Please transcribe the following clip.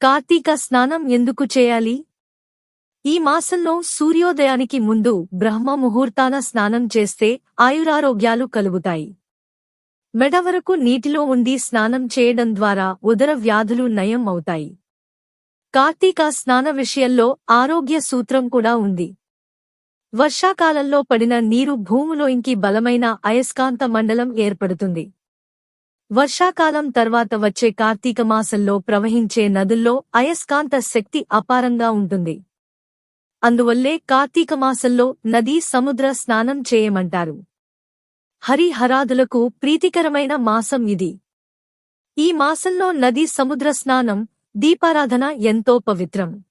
కార్తీక స్నానం ఎందుకు చేయాలి? ఈ మాసంలో సూర్యోదయానికి ముందు బ్రహ్మ ముహూర్తాన స్నానం చేస్తే ఆయురారోగ్యాలు కలుగుతాయి. మెడ వరకు నీటిలో ఉండి స్నానం చేయడం ద్వారా ఉదర వ్యాధులు నయం అవుతాయి. కార్తీక స్నాన విషయంలో ఆరోగ్య సూత్రం కూడా ఉంది. వర్షాకాలంలో పడిన నీరు భూమిలోంకి బలమైన అయస్కాంత మండలం ఏర్పడుతుంది. వర్షాకాలం తర్వాత వచ్చే కార్తీక మాసంలో ప్రవహించే నదుల్లో అయస్కాంత శక్తి అపారంగా ఉంటుంది. అందువల్లే కార్తీక మాసంలో నదీ సముద్ర స్నానం చేయమంటారు. హరిహరాదులకు ప్రీతికరమైన మాసం ఇది. ఈ మాసంలో నదీ సముద్ర స్నానం, దీపారాధన ఎంతో పవిత్రం.